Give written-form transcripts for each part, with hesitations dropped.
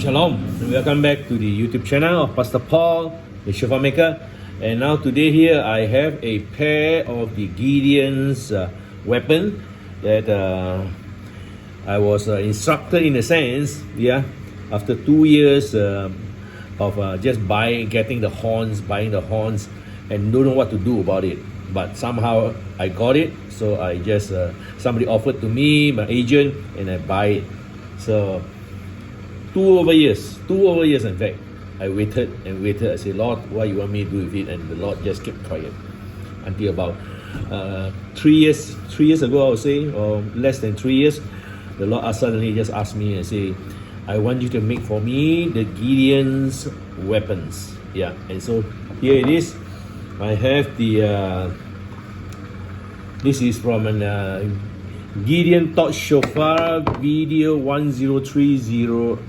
Shalom, and welcome back to the YouTube channel of Pastor Paul, the ShofarMaker. And now today here I have a pair of the Gideon's weapon that I was instructed in a sense, after 2 years of just getting the horns, buying the horns, and don't know what to do about it. But somehow I got it, so I just somebody offered to me, my agent, and I buy it. So 2 over years in fact, I waited and waited. I said, Lord, what you want me to do with it? And the Lord just kept quiet until about 3 years ago, I would say, or less than 3 years. The Lord suddenly just asked me and say, I want you to make for me the Gideon's weapons. Yeah, and so here it is. I have the this is from an Gideon Torch Shofar video 1030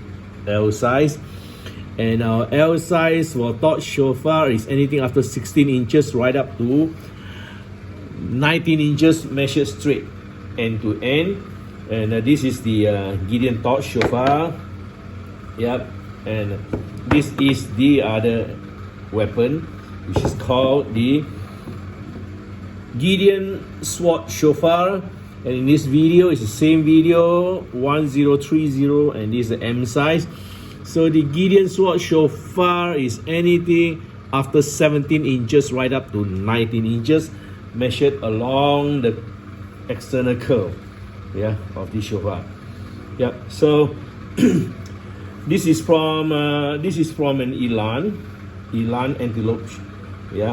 L size, and our L size for Torch Shofar is anything after 16 inches right up to 19 inches measured straight end to end. And this is the Gideon Torch Shofar. Yep, and this is the other weapon, which is called the Gideon Sword Shofar. And in this video, it's the same video 1030, and this is the M size. So the Gideon Sword Shofar is anything after 17 inches right up to 19 inches measured along the external curve, of the shofar. So this is from an Eland Antelope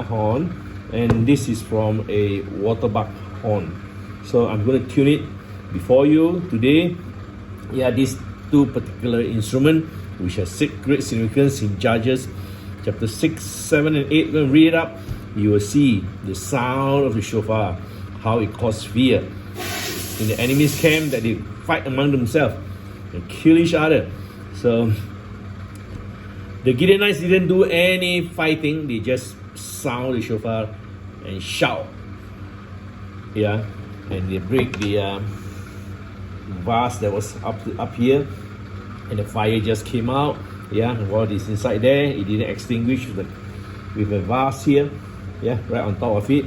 horn, and this is from a Waterbuck horn. So I'm going to tune it before you today. These two particular instruments, which has great significance in Judges chapter 6, 7, and 8. When you read it up, you will see the sound of the shofar, how it caused fear in the enemy's camp, that they fight among themselves and kill each other. So the Gideonites didn't do any fighting, they just sound the shofar and shout. And they break the vase that was up here, and the fire just came out. And what is inside there, it didn't extinguish with a vase here, right on top of it.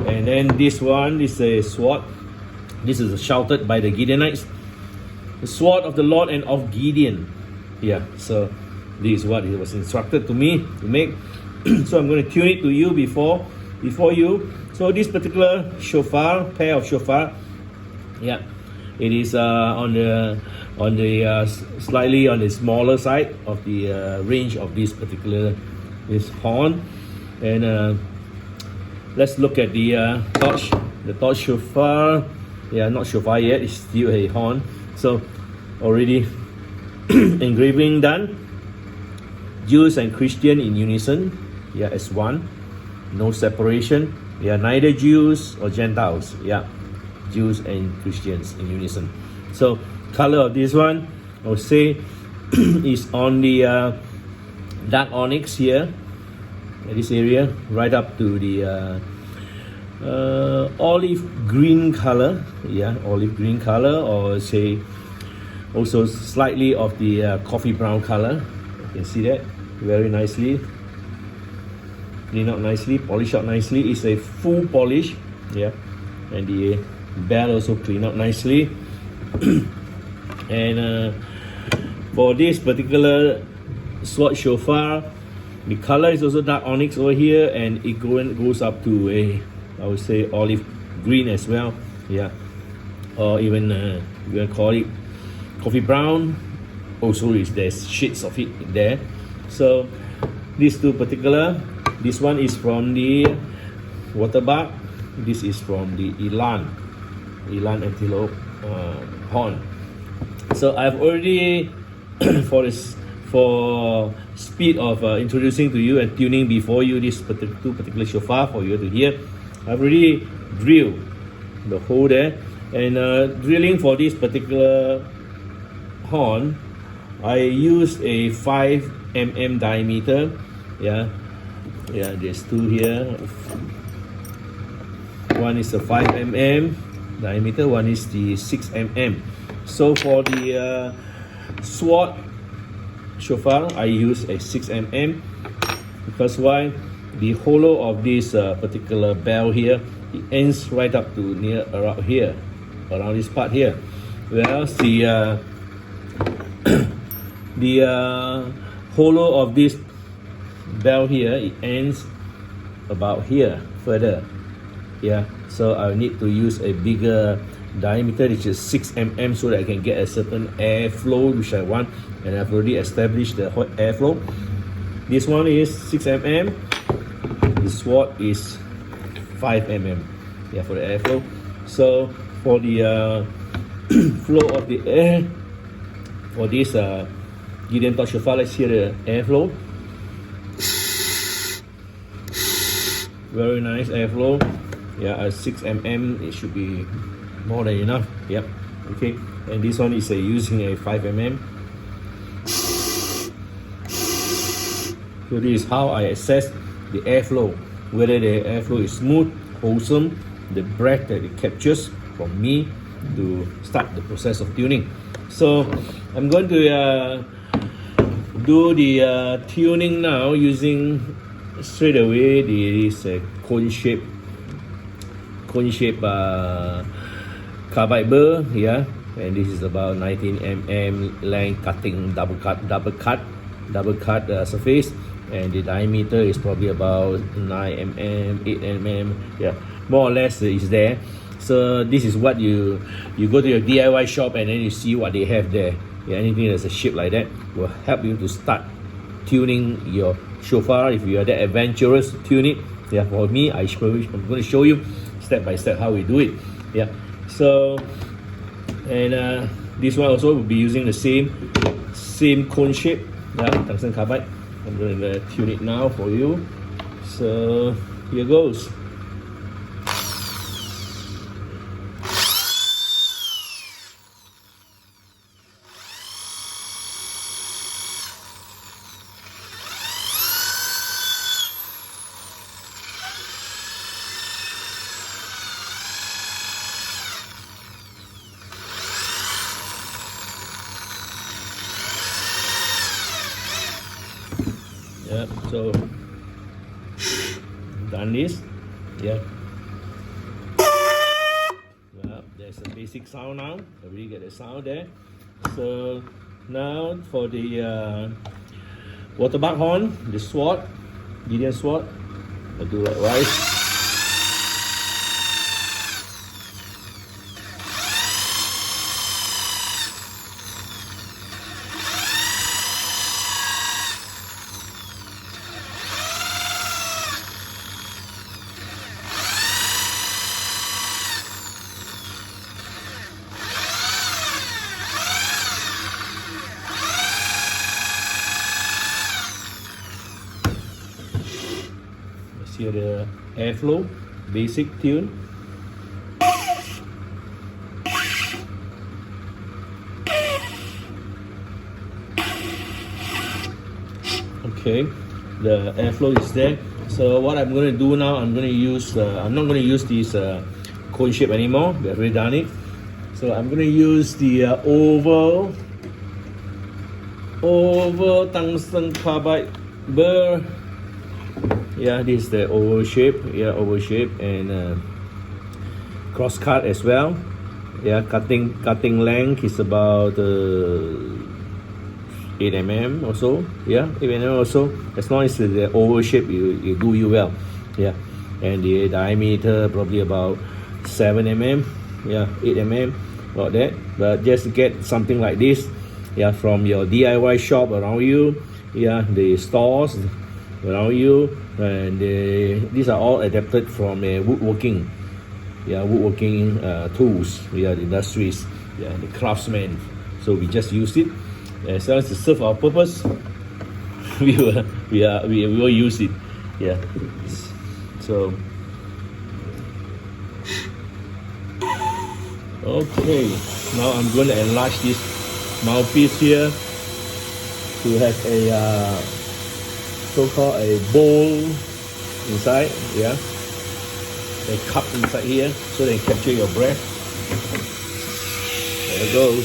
And then this one is a sword. This is shouted by the Gideonites, the sword of the Lord and of Gideon. So this is what he was instructed to me to make. So I'm going to tune it to you before you. So this particular shofar, pair of shofar, it is on the slightly on the smaller side of the range of this horn. And let's look at the torch shofar. Not shofar yet, it's still a horn. So already engraving done. Jews and Christian in unison, as one, no separation. Neither Jews or Gentiles. Jews and Christians in unison. So color of this one, I would say, is on the Dark Onyx here, this area, right up to the olive green color. Olive green color, or say also slightly of the coffee brown color. You can see that very nicely. Clean out nicely, polish out nicely. It's a full polish, and the bell also clean out nicely. And for this particular sword shofar, the color is also Dark Onyx over here, and it goes up to a, I would say, olive green as well, or even you can call it coffee brown. Also, there's shades of it there. So these two particular. This one is from the Waterbuck. This is from the Eland Antelope horn. So I've already, for speed of introducing to you and tuning before you this two particular shofar for you to hear, I've already drilled the hole there. And drilling for this particular horn, I used a 5 mm diameter. There's two here. One is a 5 mm diameter, one is the 6 mm. So for the sword shofar, I use a 6mm. Because why? The hollow of this particular bell here, it ends right up to near around here, around this part here. Whereas the hollow of this bell here, it ends about here further. Yeah, so I need to use a bigger diameter, which is 6mm, so that I can get a certain airflow which I want, and I've already established the airflow. This one is 6mm, the sword is 5mm, yeah, for the airflow. So for the flow of the air for this Gideon torch shofar, let's hear the airflow. Very nice airflow. Yeah, a 6mm, it should be more than enough. Yep. Okay, and this one is using a 5mm. So this is how I assess the airflow, whether the airflow is smooth, wholesome, the breath that it captures from me to start the process of tuning. So I'm going to do the tuning now using straight away this cone shape carbide burr, yeah, and this is about 19mm length, cutting double cut surface, and the diameter is probably about 9mm, 8mm, yeah, more or less is there. So this is what you go to your DIY shop and then you see what they have there. Yeah, anything that's a shape like that will help you to start tuning your shofar if you are that adventurous to tune it. Yeah, for me, I'm going to show you step by step how we do it. Yeah, so and this one also will be using the same cone shape, yeah, tungsten carbide. I'm going to tune it now for you. So here goes. Yeah, so done this. Yeah. Well, there's a basic sound now. I really get the sound there. So now for the Waterbuck horn, the sword, Gideon sword, I do likewise. Hear the airflow, basic tune. Okay, the airflow is there. So what I'm going to do now, I'm going to use, I'm not going to use this cone shape anymore. We have already done it. So I'm going to use the oval tungsten carbide burr. Yeah, this is the oval shape. Yeah, oval shape, and cross cut as well. Yeah, cutting length is about 8mm or so. Yeah, 8mm or so. As long as the oval shape, you do you well. Yeah, and the diameter probably about 7mm. Yeah, 8mm, about that. But just get something like this. Yeah, from your DIY shop around you. Yeah, the stores around you, and these are all adapted from woodworking. Yeah, woodworking tools. Yeah, the industries. Yeah, the craftsmen. So we just use it as long as it serve our purpose. we will use it. Yeah. So okay, now I'm going to enlarge this mouthpiece here to have a so-called a bowl inside, yeah, a cup inside here, so they capture your breath. There it goes.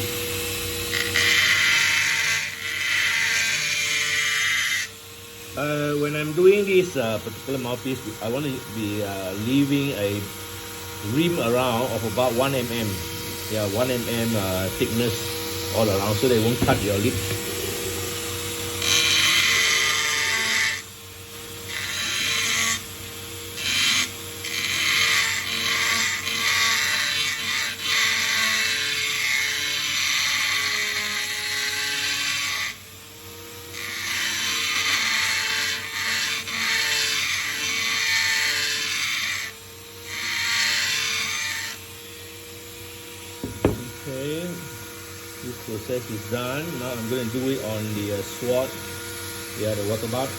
When I'm doing this particular mouthpiece, I want to be leaving a rim around of about 1 mm. Yeah, 1 mm thickness all around so they won't cut your lips. Okay, this process is done. Now I'm going to do it on the sword, yeah, the Waterbuck.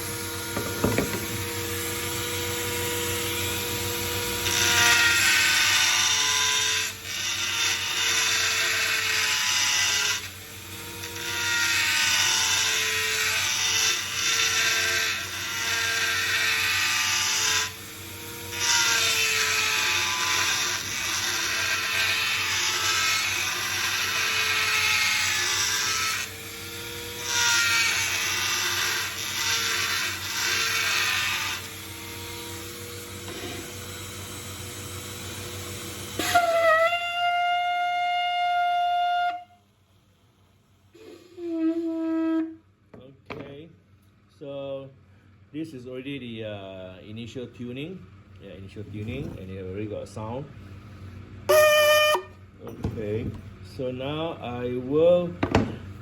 So this is already the initial tuning, and you already got a sound. Okay, so now I will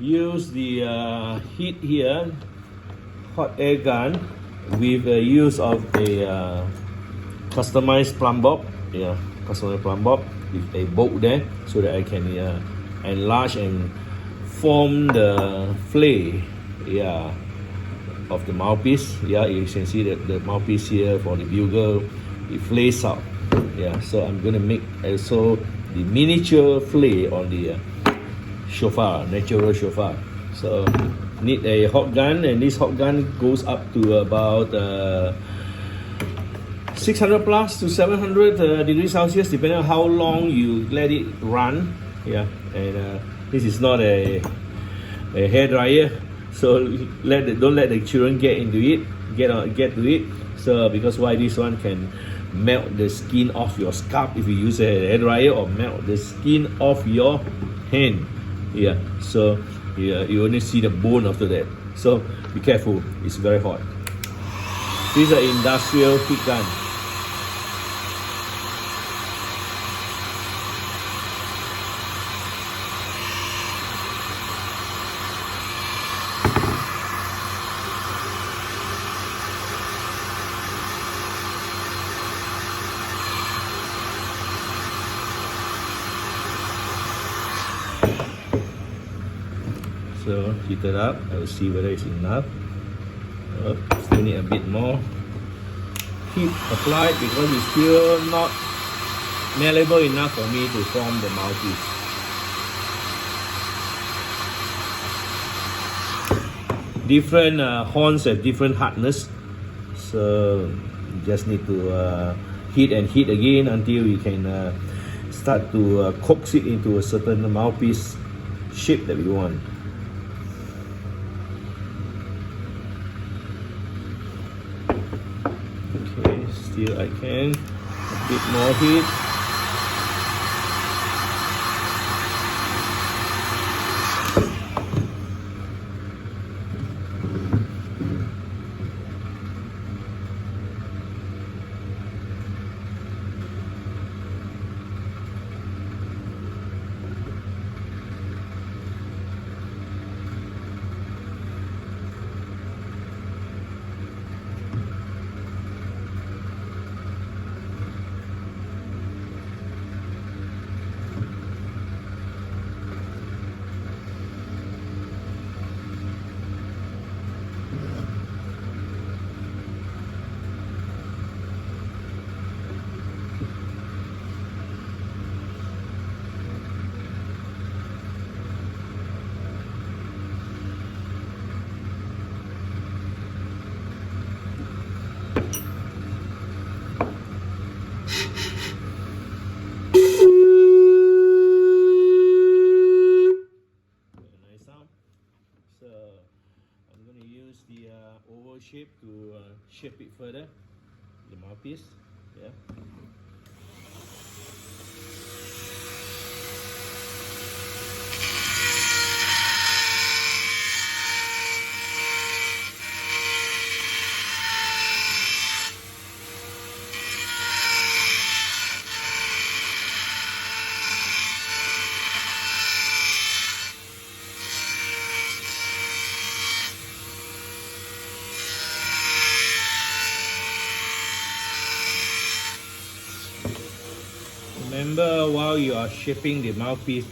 use the heat here, hot air gun, with the use of a customized plumb bob, customized plumb bob with a bolt there, so that I can enlarge and form the flay, of the mouthpiece. You can see that the mouthpiece here for the bugle, it flays out. So I'm going to make also the miniature flay on the shofar, natural shofar. So need a hot gun, and this hot gun goes up to about 600 plus to 700 degrees Celsius, depending on how long you let it run. And this is not a hair dryer, so don't let the children get into it, get to it. So because why, this one can melt the skin off your scalp if you use a hair dryer, or melt the skin off your hand. So you only see the bone after that. So be careful, it's very hot. This is an industrial heat gun. So heat it up. I will see whether it's enough. Still need a bit more heat applied because it's still not malleable enough for me to form the mouthpiece. Different horns have different hardness, so you just need to heat and heat again until you can start to coax it into a certain mouthpiece shape that we want. Still I can, a bit more heat. I'm going to use the oval shape to shape it further, the mouthpiece. Yeah. Remember, while you are shaping the mouthpiece,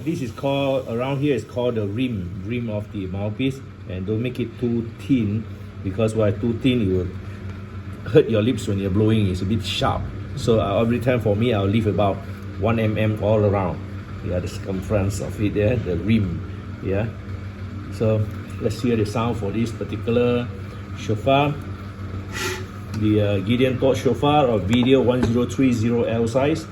this is called, around here is called the rim of the mouthpiece, and don't make it too thin, because while too thin it will hurt your lips when you're blowing. It's a bit sharp. So every time for me, I'll leave about 1 mm all around. Yeah, the circumference of it there, the rim. Yeah. So let's hear the sound for this particular shofar. The Gideon Torch Shofar of video 1030L size.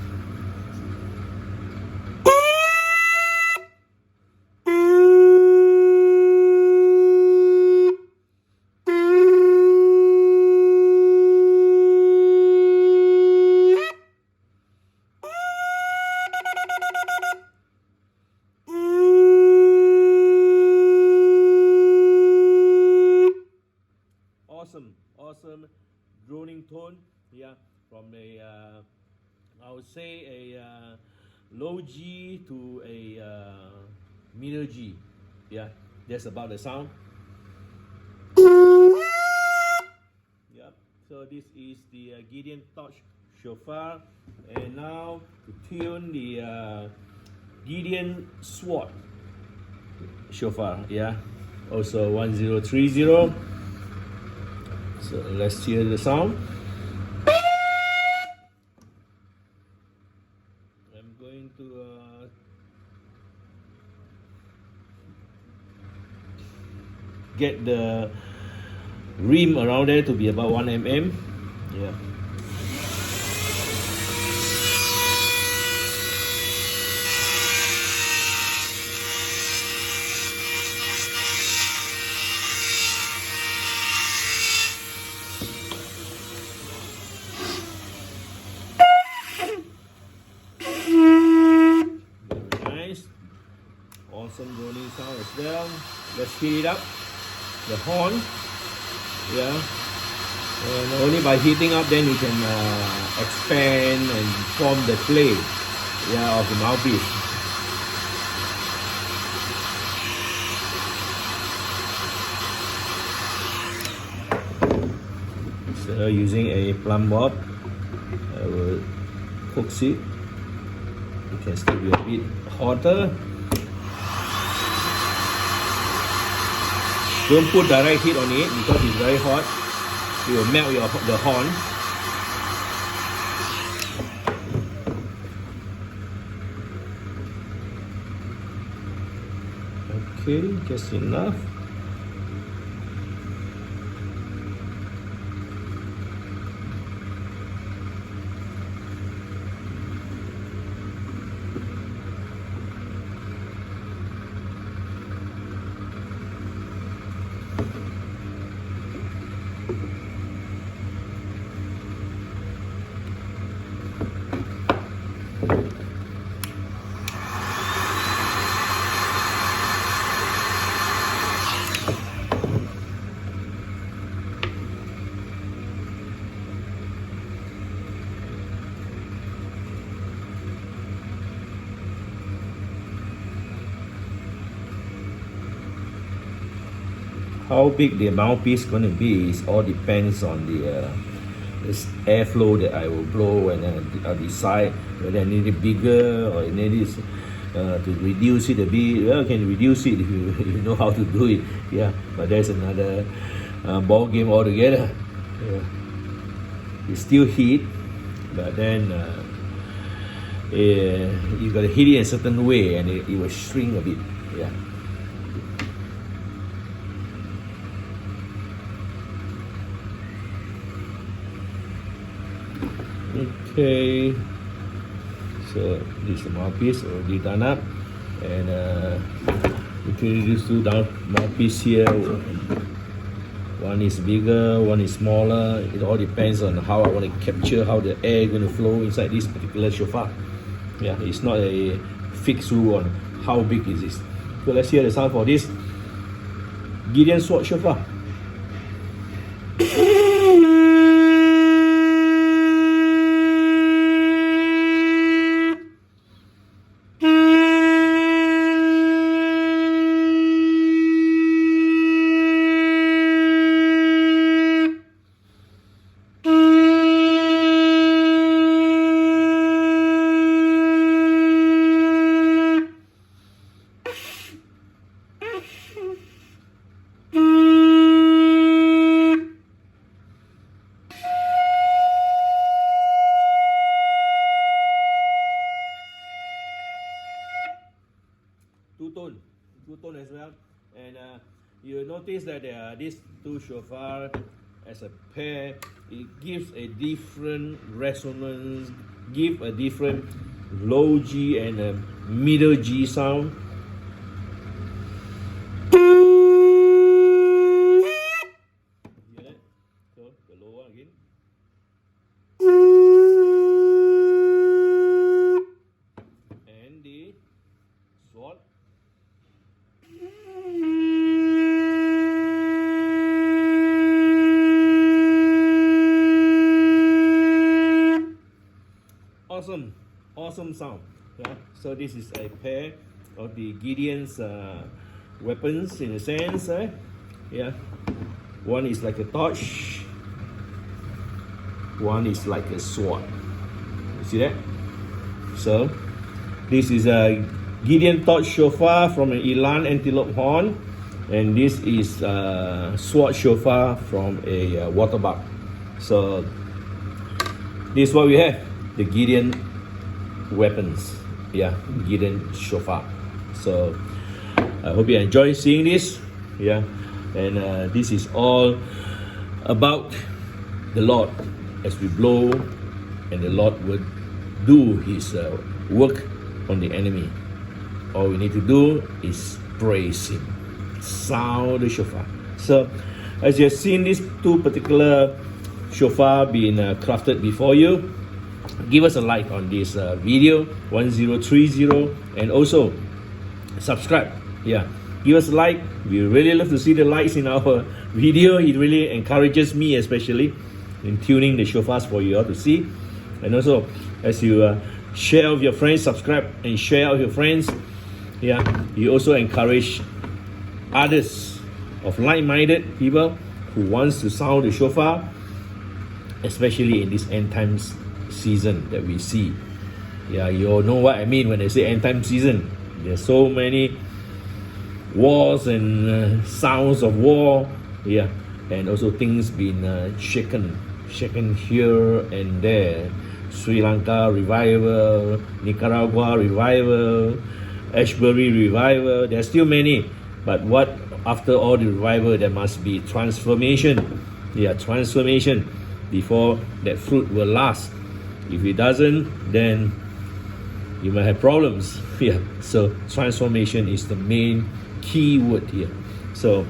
Awesome droning tone, yeah, from a I would say a low G to a middle G. Yeah, that's about the sound. Yeah, so this is the Gideon Torch Shofar, and now to tune the Gideon Sword Shofar. Yeah, also 1030. So let's hear the sound. I'm going to get the rim around there to be about 1 mm. Yeah. Awesome droning sound as well. Let's heat it up. The horn, yeah, and only by heating up then you can expand and form the clay, yeah, of the mouthpiece. So using a plumb bob, I will coax it. It can still be a bit hotter. Don't put direct heat on it because it's very hot. It will melt the horn. Okay, just enough. How big the mouthpiece going to be is all depends on the this airflow that I will blow, and then I'll decide whether I need it bigger or I need it to reduce it a bit. Well, you can reduce it if you know how to do it. Yeah, but there's another ball game altogether. Yeah. It's still heat, but then you got to hit it in a certain way, and it will shrink a bit. Yeah. Okay, so this is the mouthpiece already done up, and Introduce two down mouthpiece here. One is bigger, one is smaller. It all depends on how I want to capture, how the air going to flow inside this particular shofar. Yeah, it's not a fixed rule on how big is this. So let's hear the sound for this Gideon sword shofar. Two-tone as well, and you notice that these two shofar as a pair, it gives a different resonance, give a different low G and a middle G sound. Hear that? So the low one again. And the sword. Awesome sound. Yeah. So this is a pair of the Gideon's weapons in a sense. Yeah. One is like a torch. One is like a sword. You see that? So this is a Gideon torch shofar from an Eland antelope horn, and this is a sword shofar from a Waterbuck. So this is what we have, the Gideon weapons. Yeah, Gideon shofar. So I hope you enjoy seeing this. Yeah, and this is all about the Lord as we blow, and the Lord would do his work on the enemy. All we need to do is praise him, sound the shofar. So as you have seen these two particular shofar being crafted before you, give us a like on this video 1030, and also subscribe. Yeah, give us a like. We really love to see the likes in our video. It really encourages me, especially in tuning the shofars for you all to see. And also as you share with your friends, subscribe and share with your friends. Yeah, you also encourage others of like-minded people who wants to sound the shofar, especially in this end times season that we see. Yeah, you all know what I mean when I say end time season. There's so many wars and sounds of war. Yeah, and also things being shaken here and there. Sri Lanka revival, Nicaragua revival, Ashbury revival. There's still many, but what after all the revival, there must be transformation. Yeah, transformation before that fruit will last. If it doesn't, then you might have problems. Yeah, so transformation is the main key word here. So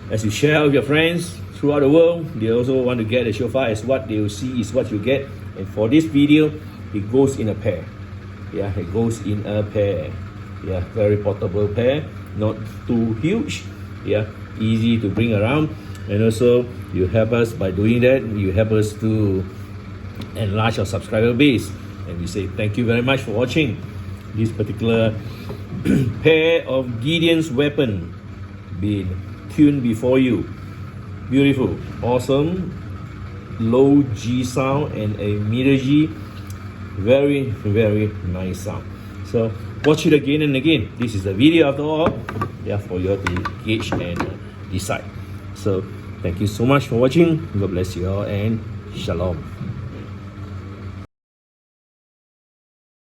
as you share with your friends throughout the world, they also want to get a shofar, as what they will see is what you get. And for this video, it goes in a pair. Yeah, it goes in a pair. Yeah, very portable pair, not too huge. Yeah, easy to bring around. And also you help us by doing that. You help us to enlarge our subscriber base. And we say thank you very much for watching this particular pair of Gideon's weapon being tuned before you. Beautiful, awesome, low G sound and a middle G. Very, very nice sound. So watch it again and again. This is a video after all. Yeah, for you to gauge and decide. So thank you so much for watching. God bless you all and shalom.